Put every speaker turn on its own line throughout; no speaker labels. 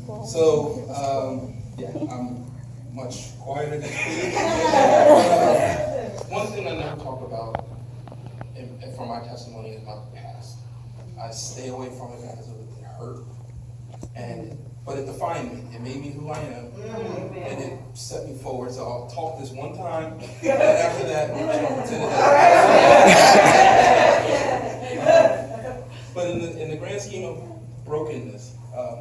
So, yeah, I'm much quieter than Peter. One thing I never talk about from my testimony is my past. I stay away from it because it hurt, but it defined me. It made me who I am, and it set me forward. So I'll talk this one time, and after that, we're going to pretend it doesn't. But in the grand scheme of brokenness,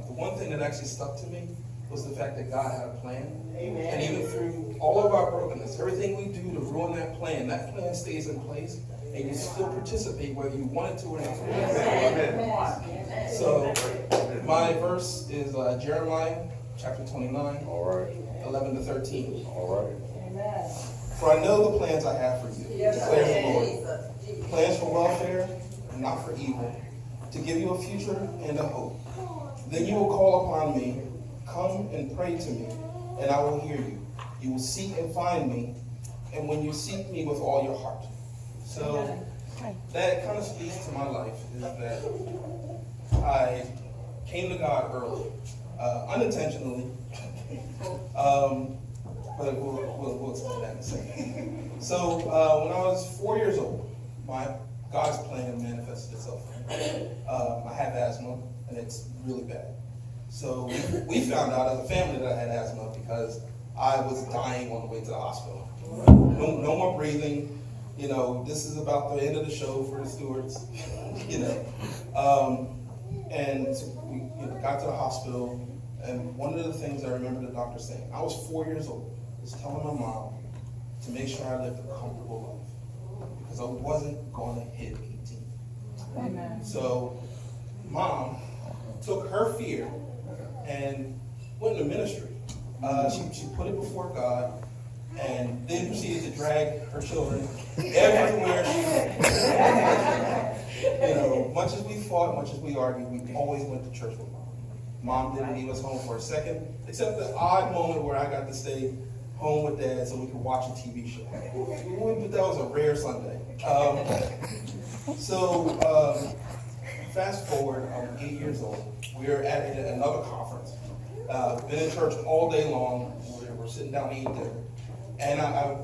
the one thing that actually stuck to me was the fact that God had a plan. Amen. And even through all of our brokenness, everything we do to ruin that plan stays in place, and you still participate whether you wanted to or not. Amen. So my verse is Jeremiah chapter 29,
All right.
11 to 13.
All right.
Amen.
For I know the plans I have for you, declares the Lord. Plans for welfare and not for evil, to give you a future and a hope. Then you will call upon me, come and pray to me, and I will hear you. You will seek and find me, and when you seek me with all your heart. So that kind of speaks to my life, is that I came to God early, unintentionally, but we'll explain that in a second. So when I was 4 years old, God's plan manifested itself. I have asthma, and it's really bad. So we found out as a family that I had asthma because I was dying on the way to the hospital. No more breathing. You know, this is about the end of the show for the stewards. And so we got to the hospital, and one of the things I remember the doctor saying, I was 4 years old, was telling my mom to make sure I lived a comfortable life because I wasn't going to hit 18.
Amen.
So mom took her fear and went into ministry. She put it before God, and then proceeded to drag her children everywhere she went. Much as we fought, much as we argued, we always went to church with mom. Mom didn't leave us home for a second, except the odd moment where I got to stay home with dad so we could watch a TV show. But that was a rare Sunday. Fast forward, I'm 8 years old. We're at another conference. Been in church all day long. We're sitting down eating dinner. And I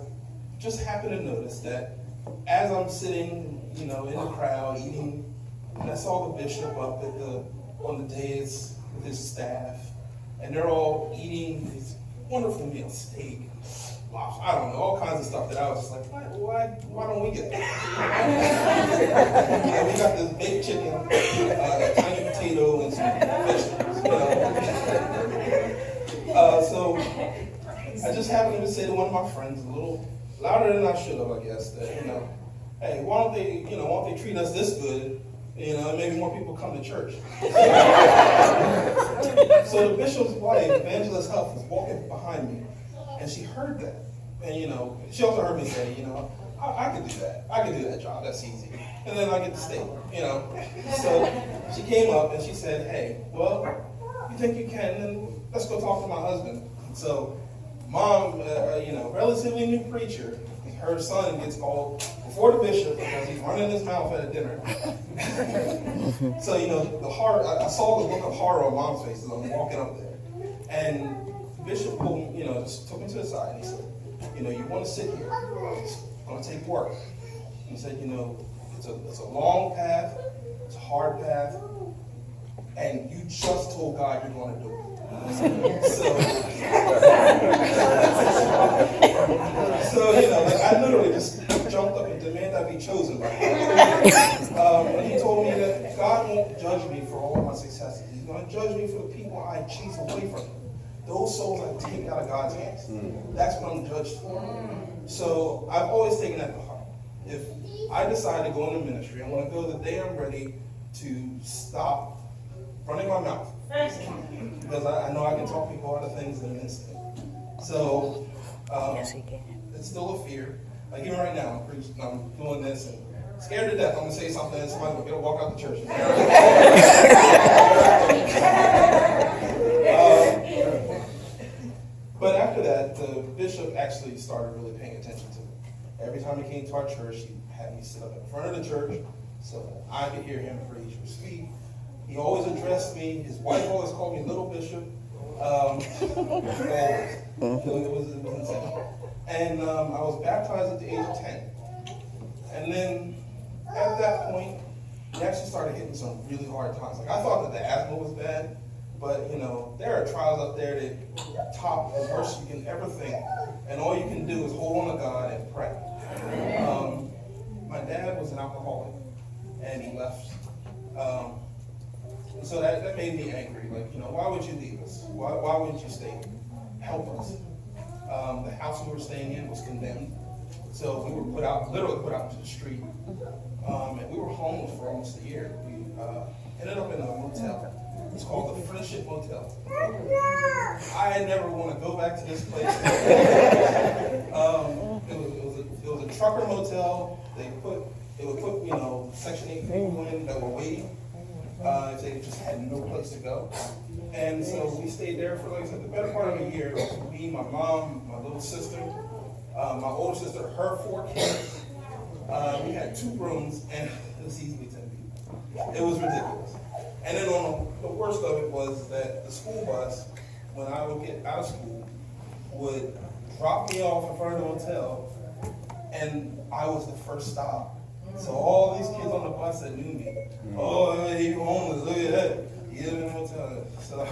just happened to notice that as I'm sitting, in the crowd eating, and I saw the bishop up on the dais with his staff, and they're all eating these wonderful meals, steak, lobster, I don't know, all kinds of stuff that I was just like, why don't we get that? We got this baked chicken, a tiny potato, and some vegetables. So I just happened to say to one of my friends, a little louder than I should have, I guess, that, hey, why don't they treat us this good, and maybe more people come to church. So the bishop's wife, Evangelist Huff, was walking behind me, and she heard that. And, she also heard me say, I could do that. I could do that job. That's easy. And then I get to stay, So she came up and she said, hey, well, you think you can, then let's go talk to my husband. So mom, relatively new preacher, her son gets called before the bishop because he's running his mouth at a dinner. So, the horror, I saw the look of horror on mom's face as I'm walking up there. And the bishop pulled me, just took me to the side and he said, you want to sit here. It's going to take work. He said, it's a long path, it's a hard path, and you just told God you're going to do it. So I literally just jumped up and demanded I be chosen by him. And he told me that God won't judge me for all of my successes. He's going to judge me for the people I chase away from him. Those souls I take out of God's hands. That's what I'm judged for. So I've always taken that to heart. If I decide to go into ministry, I'm going to go the day I'm ready to stop running my mouth. Because I know I can talk people out of things in an instant. So it's still a fear. Like even right now, I'm doing this and scared to death. I'm going to say something and somebody's going to walk out the church. But after that, the bishop actually started really paying attention to me. Every time he came to our church, he had me sit up in front of the church so that I could hear him preach or speak. He always addressed me. His wife always called me Little Bishop. Always. It was insane. And I was baptized at the age of 10. And then at that point, it actually started hitting some really hard times. Like I thought that the asthma was bad, but there are trials up there that top the worst you can ever think, and all you can do is hold on to God and pray. My dad was an alcoholic, and he left. And so that made me angry. Like, why would you leave us? Why wouldn't you stay? Help us. The house we were staying in was condemned, so we were literally put out into the street. And we were homeless for almost a year. We ended up in a motel. It's called the Friendship Motel. I never want to go back to this place. It was a trucker motel. They would put Section 8 people in that were waiting. If they just had no place to go. And so we stayed there for, like I said, the better part of a year. Me, my mom, my little sister, my older sister, her 4 kids. We had 2 rooms, and it was easily 10 people. It was ridiculous. And then the worst of it was that the school bus, when I would get out of school, would drop me off in front of the hotel, and I was the first stop. So all these kids on the bus that knew me, oh, you homeless, look at that. You live in a hotel. So,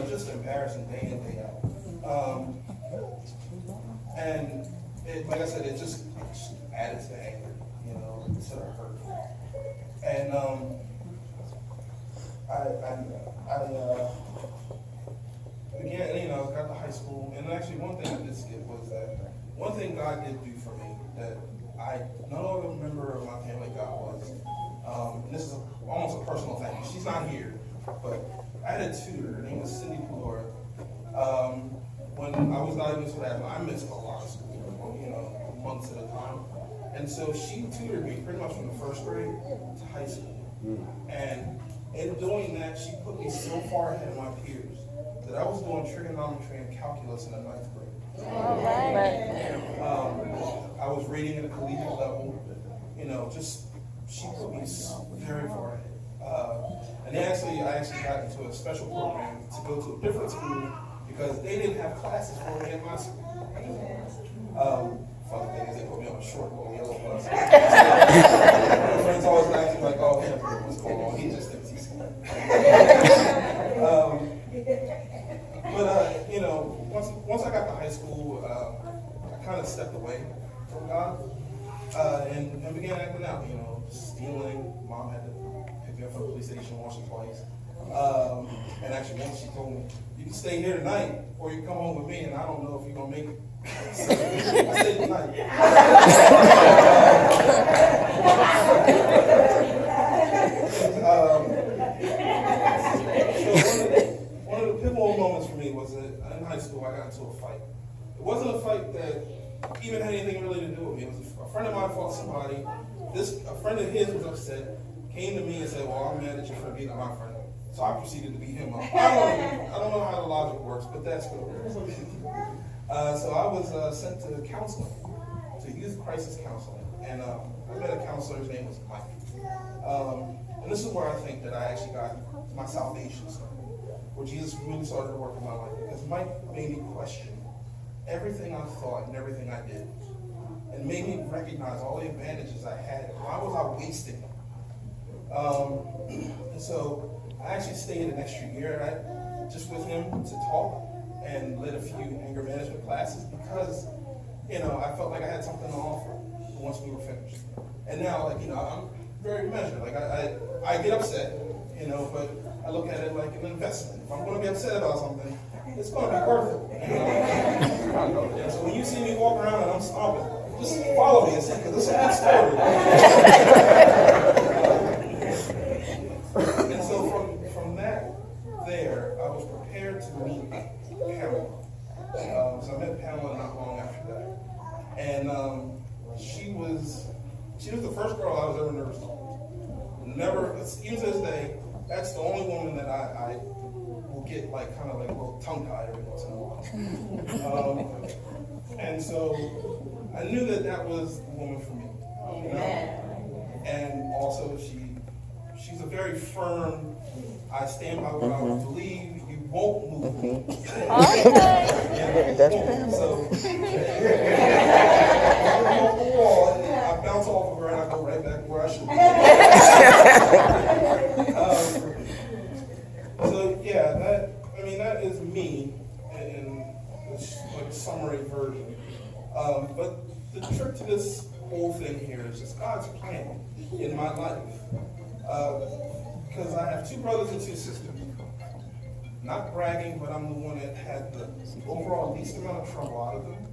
just embarrassing day in, day out. And like I said, it just added to anger, instead of hurt. And I got to high school, and actually one thing I did skip was that one thing God did do for me that no other member of my family got was, and this is almost a personal thing. She's not here, but I had a tutor. Her name was Cindy Pulora. When I was diagnosed with asthma, I missed a lot of school, months at a time. And so she tutored me pretty much from the first grade to high school. And in doing that, she put me so far ahead of my peers that I was doing trigonometry and calculus in the 9th grade. I was reading at a collegiate level, she put me very far ahead. And I actually got into a special program to go to a different school because they didn't have classes for me at my school. Funny thing is they put me on a short little yellow bus. My friends always ask me like, oh, what's going on? He just thinks he's smart. But once I got to high school, I kind of stepped away from God and began acting out, stealing. Mom had to pick me up from the police station once or twice. And actually once she told me, you can stay here tonight or you can come home with me, and I don't know if you're going to make it. So I stayed tonight. One of the pivotal moments for me was that in high school I got into a fight. It wasn't a fight that even had anything really to do with me. It was a friend of mine fought somebody. A friend of his was upset, came to me and said, well, I'm mad at your friend beating my friend. So I proceeded to beat him up. I don't know how the logic works, but that's what it is. So I was sent to counseling, to youth crisis counseling. And I met a counselor, his name was Mike. And this is where I think that I actually got my salvation started, where Jesus really started to work in my life. Because Mike made me question everything I thought and everything I did, and made me recognize all the advantages I had. Why was I wasting them? And so I actually stayed an extra year just with him to talk and led a few anger management classes because, I felt like I had something to offer once we were finished. And now, I'm very measured. Like I get upset, but I look at it like an investment. If I'm going to be upset about something, it's going to be worth it. And so when you see me walk around and I'm stomping, just follow me and see, because it's a good story. And so from that there, I was prepared to meet Pamela. So I met Pamela not long after that. And she was the first girl I was ever nervous about. Never, even to this day, that's the only woman that I will get kind of a little tongue-tied every once in a while. And so I knew that was the woman for me. And also she's a very firm, I stand by what I believe, you won't move.
Okay.
That's so off the wall, and I bounce off of her and I go right back where I should be. So yeah, that is me in this like summary version. But the trick to this whole thing here is just God's plan in my life. Because I have 2 brothers and 2 sisters. Not bragging, but I'm the one that had the overall least amount of trouble out of them.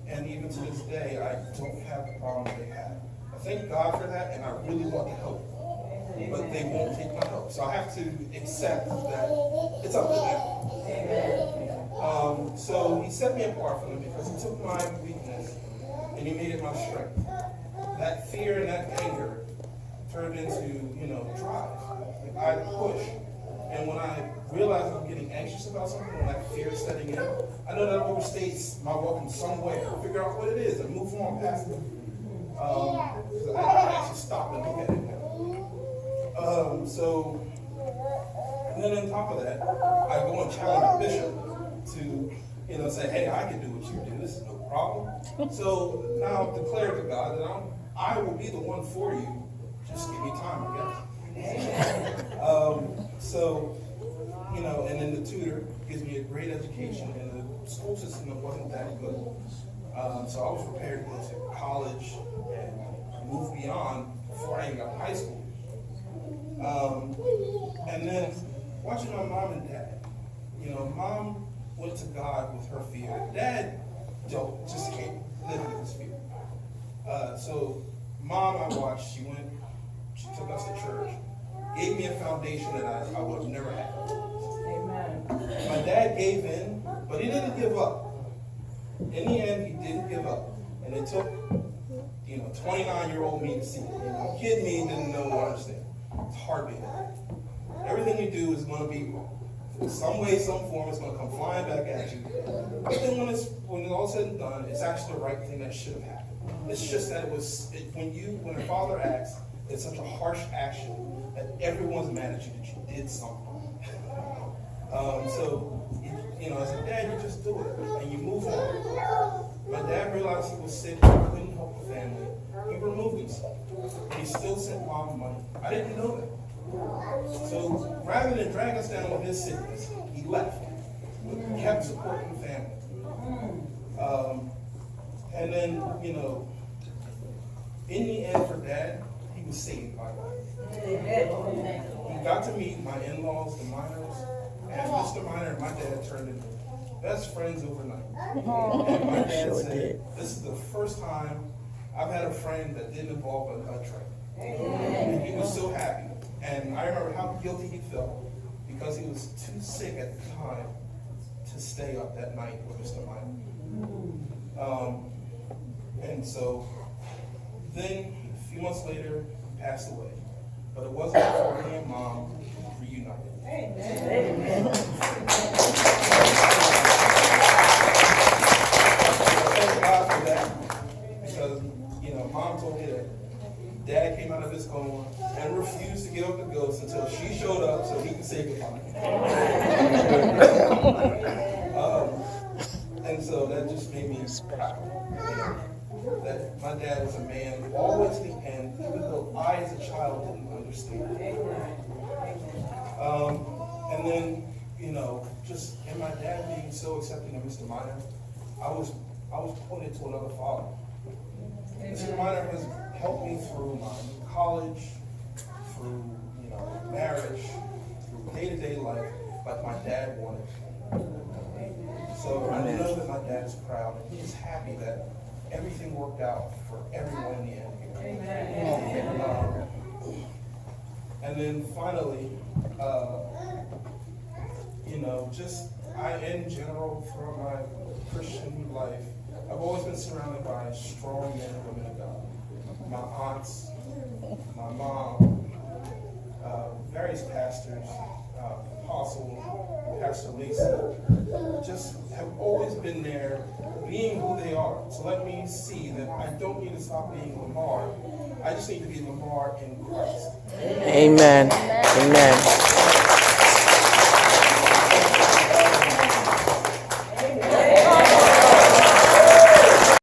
And even to this day, I don't have the problem they had. I thank God for that, and I really want to help. But they won't take my help. So I have to accept that it's up to them. So he set me apart from them because he took my weakness and he made it my strength. That fear and that anger turned into, drive. Like I push. And when I realize I'm getting anxious about something, when that fear is setting in, I know that overstates my welcome somewhere. Figure out what it is and move on past it. I actually stop and look at it now. And then on top of that, I go and challenge a bishop to, say, hey, I can do what you do. This is no problem. So now I've declared to God that I will be the one for you. Just give me time, I guess. And then the tutor gives me a great education, and the school system wasn't that good. So I was prepared to go to college and move beyond before I even got to high school. And then watching my mom and dad. Mom went to God with her fear. Dad just can't live with his fear. So mom, I watched, she took us to church, gave me a foundation that I would have never had. Amen. My dad gave in, but he didn't give up. In the end, he didn't give up. And it took, 29-year-old me to see it. Kid me didn't know or understand. It's hard being that. Everything you do is going to be in some way, some form, it's going to come flying back at you. But then when it's all said and done, it's actually the right thing that should have happened. It's just that when a father acts, it's such a harsh action that everyone's mad at you that you did something. As a dad, you just do it and you move on. My dad realized he was sick, he couldn't help the family. He removed himself. He still sent mom money. I didn't know that. So rather than drag us down with his sickness, he left. He kept supporting the family. And then, in the end for Dad, he was saved by God. He got to meet my in-laws, the Miners, and Mr. Miner and my dad turned into best friends overnight. And my dad said, this is the first time I've had a friend that didn't involve a train. And he was so happy. And I remember how guilty he felt because he was too sick at the time to stay up that night with Mr. Miner. And so then a few months later, he passed away. But it wasn't before he and mom reunited. Amen. Thank God for that. Because, mom told me that Dad came out of his coma and refused to get up the ghost until she showed up so he could say goodbye. And so that just made me proud. That my dad was a man all the way to the end, even though I as a child didn't understand. And then, just in my dad being so accepting of Mr. Miner, I was pointed to another father. Mr. Miner has helped me through my college, through marriage, through day-to-day life, like my dad wanted. So I know that my dad is proud and he's happy that everything worked out for everyone in the end. Amen. And then finally, in general, throughout my Christian life, I've always been surrounded by strong men and women of God. My aunts, my mom, various pastors, Apostle, Pastor Lisa, just have always been there, being who they are. So let me see that I don't need to stop being Lamar. I just need to be Lamar in Christ.
Amen. Amen.